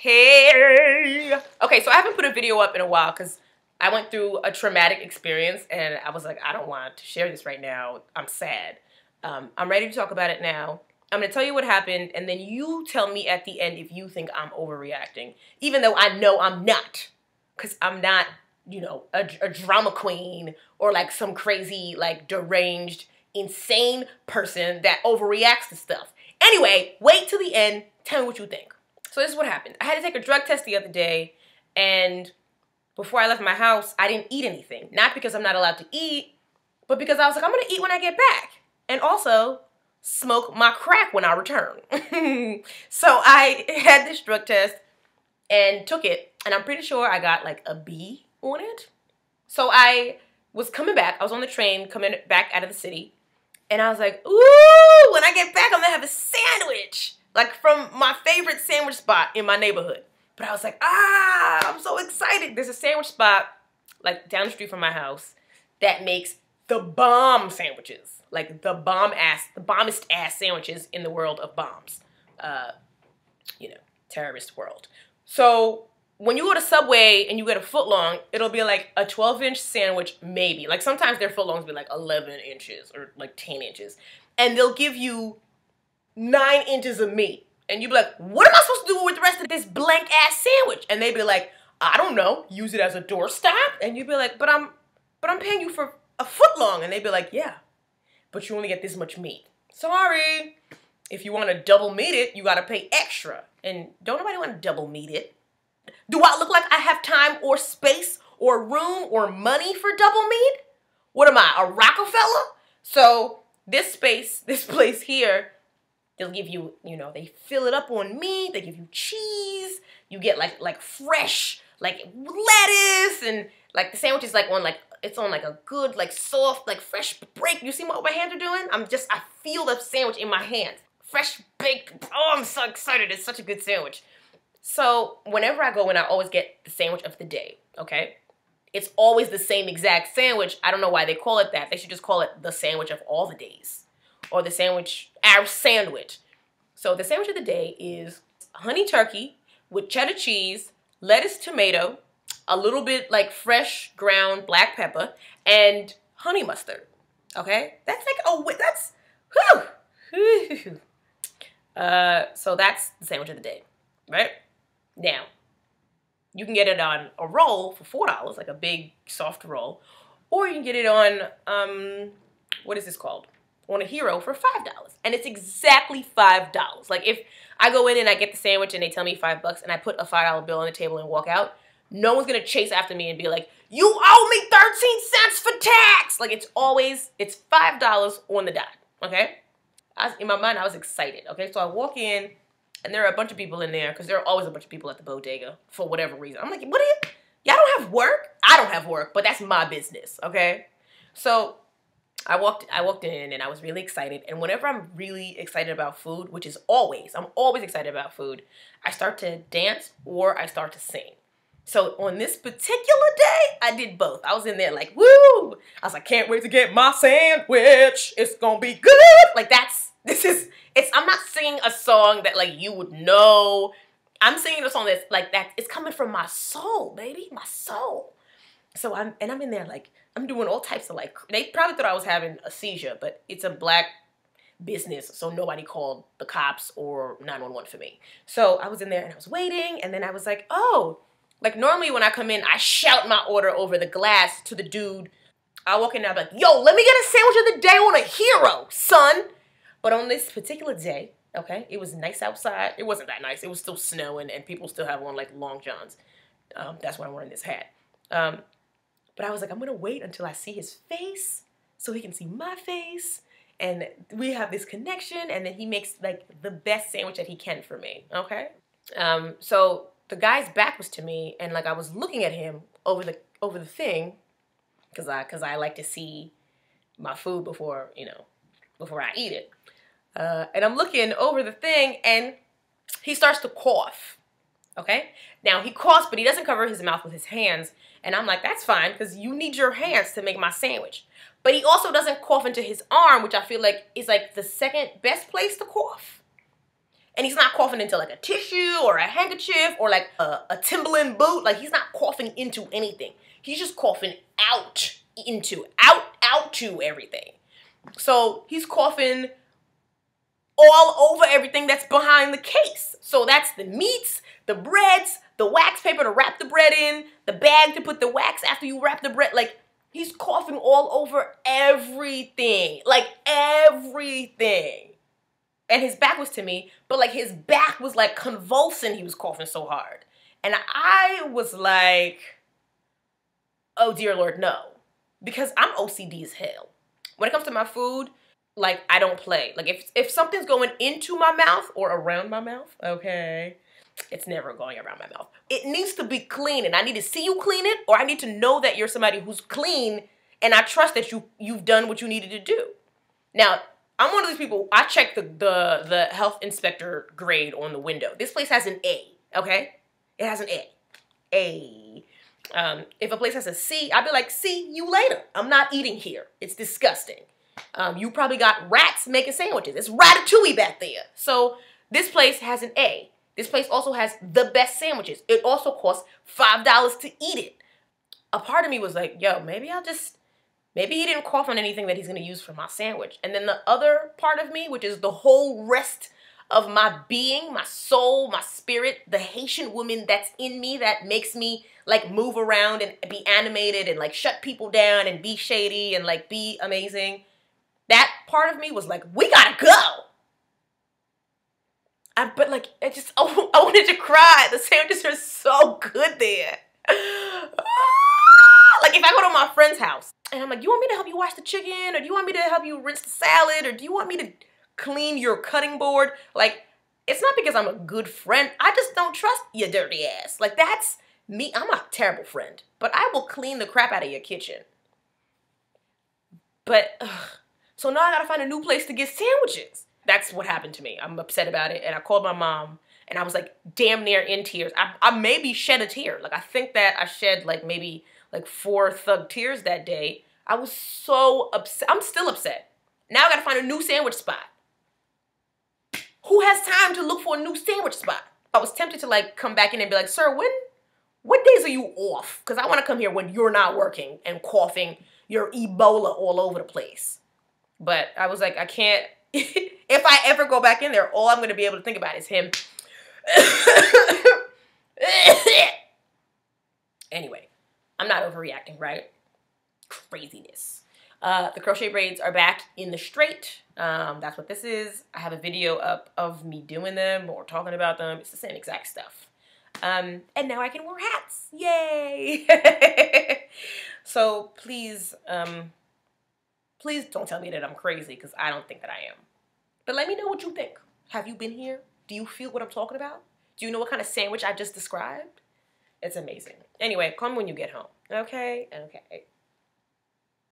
Hey! Okay, so I haven't put a video up in a while because I went through a traumatic experience and I was like, I don't want to share this right now. I'm sad. I'm ready to talk about it now. I'm going to tell you what happened and then you tell me at the end if you think I'm overreacting. Even though I know I'm not. Because I'm not, you know, a drama queen or like some crazy, like deranged, insane person that overreacts to stuff. Anyway, wait till the end. Tell me what you think. So this is what happened. I had to take a drug test the other day, and before I left my house, I didn't eat anything. Not because I'm not allowed to eat, but because I was like, I'm going to eat when I get back. And also, smoke my crack when I return. So I had this drug test and took it, and I'm pretty sure I got like a B on it. So I was coming back. I was on the train coming back out of the city, and I was like, ooh, when I get back, I'm going to have a sandwich. Like from my favorite sandwich spot in my neighborhood. But I was like, I'm so excited. There's a sandwich spot like down the street from my house that makes the bomb sandwiches. Like the bombest ass sandwiches in the world of bombs. You know, terrorist world. So when you go to Subway and you get a footlong, it'll be like a 12-inch sandwich maybe. Like sometimes their footlongs be like 11 inches or like 10 inches. And they'll give you 9 inches of meat. And you'd be like, what am I supposed to do with the rest of this blank ass sandwich? And they'd be like, I don't know, use it as a doorstop? And you'd be like, but I'm paying you for a footlong. And they'd be like, yeah, but you only get this much meat. Sorry. If you want to double meat it, you gotta pay extra. And don't nobody want to double meat it. Do I look like I have time or space or room or money for double meat? What am I, a Rockefeller? So this place here, they'll give you, you know, they fill it up on meat, they give you cheese, you get like fresh, like lettuce, and like the sandwich is like on like, it's on like a good, like soft, like fresh break. You see what my hands are doing? I feel the sandwich in my hands. Fresh baked, oh, I'm so excited, it's such a good sandwich. So whenever I go in, I always get the sandwich of the day, okay? It's always the same exact sandwich. I don't know why they call it that. They should just call it the sandwich of all the days. Or the sandwich, our sandwich. So the sandwich of the day is honey turkey with cheddar cheese, lettuce, tomato, a little bit like fresh ground black pepper, and honey mustard. Okay? That's like, that's, whew. So that's the sandwich of the day, right? Now, you can get it on a roll for $4, like a big soft roll, or you can get it on, what is this called? On a hero for $5. And it's exactly $5. Like if I go in and I get the sandwich and they tell me $5 and I put a $5 bill on the table and walk out, no one's gonna chase after me and be like, you owe me 13 cents for tax. Like it's $5 on the dot, okay? In my mind, I was excited, okay? So I walk in and there are a bunch of people in there because there are always a bunch of people at the bodega for whatever reason. I'm like, what are y'all don't have work? I don't have work, but that's my business, okay? So I walked in and I was really excited. And whenever I'm really excited about food, which is always, I'm always excited about food, I start to dance or I start to sing. So on this particular day, I did both. I was in there like, woo! I was like, can't wait to get my sandwich. It's gonna be good. Like I'm not singing a song that like you would know. I'm singing a song that's like that. It's coming from my soul, baby, my soul. So I'm in there like, I'm doing all types of like, they probably thought I was having a seizure, but it's a black business, so nobody called the cops or 911 for me. So I was in there and I was waiting, and then I was like, oh, like normally when I come in, I shout my order over the glass to the dude. I walk in and I'm like, yo, let me get a sandwich of the day on a hero, son. But on this particular day, okay, it was nice outside. It wasn't that nice. It was still snowing and people still have on like long johns. That's why I'm wearing this hat. But I was like, I'm going to wait until I see his face so he can see my face. And we have this connection. And then he makes like the best sandwich that he can for me. Okay. So the guy's back was to me. And like I was looking at him over the thing. Because I like to see my food before I eat it. And I'm looking over the thing and he starts to cough. Okay. Now he coughs, but he doesn't cover his mouth with his hands. And I'm like, that's fine, because you need your hands to make my sandwich. But he also doesn't cough into his arm, which I feel like is like the second best place to cough. And he's not coughing into like a tissue or a handkerchief or like a Timberland boot. Like he's not coughing into anything. He's just coughing out to everything. So he's coughing all over everything that's behind the case. So that's the meats, the breads, the wax paper to wrap the bread in, the bag to put the wax after you wrap the bread. Like, he's coughing all over everything. Like, everything. And his back was to me, but like his back was like convulsing. He was coughing so hard. And I was like, oh dear Lord, no. Because I'm OCD as hell. When it comes to my food, like, I don't play. Like, if something's going into my mouth or around my mouth, okay, it's never going around my mouth. It needs to be clean, and I need to see you clean it, or I need to know that you're somebody who's clean, and I trust that you've done what you needed to do. Now, I'm one of these people, I check the health inspector grade on the window. This place has an A, okay? It has an A. A. If a place has a C, I'd be like, see you later. I'm not eating here. It's disgusting. You probably got rats making sandwiches. It's ratatouille back there. So this place has an A. This place also has the best sandwiches. It also costs $5 to eat it. A part of me was like, yo, maybe he didn't cough on anything that he's going to use for my sandwich. And then the other part of me, which is the whole rest of my being, my soul, my spirit, the Haitian woman that's in me that makes me like move around and be animated and like shut people down and be shady and like be amazing. That part of me was like, we gotta go. But like, I wanted to cry. The sandwiches are so good there. Like if I go to my friend's house and I'm like, do you want me to help you wash the chicken? Or do you want me to help you rinse the salad? Or do you want me to clean your cutting board? Like, it's not because I'm a good friend. I just don't trust your dirty ass. Like, that's me. I'm a terrible friend. But I will clean the crap out of your kitchen. But, so now I gotta find a new place to get sandwiches. That's what happened to me. I'm upset about it. And I called my mom. And I was like damn near in tears. I maybe shed a tear. Like, I think that I shed like maybe like 4 thug tears that day. I was so upset. I'm still upset. Now I gotta find a new sandwich spot. Who has time to look for a new sandwich spot? I was tempted to like come back in and be like, sir, what days are you off? Because I want to come here when you're not working and coughing your Ebola all over the place. But I was like, I can't. If I ever go back in there, all I'm going to be able to think about is him. Anyway, I'm not overreacting, right? Craziness. The crochet braids are back in the straight. That's what this is. I have a video up of me doing them or talking about them. It's the same exact stuff. And now I can wear hats. Yay! So please, please don't tell me that I'm crazy because I don't think that I am. But let me know what you think. Have you been here? Do you feel what I'm talking about? Do you know what kind of sandwich I just described? It's amazing. Anyway, come when you get home. Okay? Okay.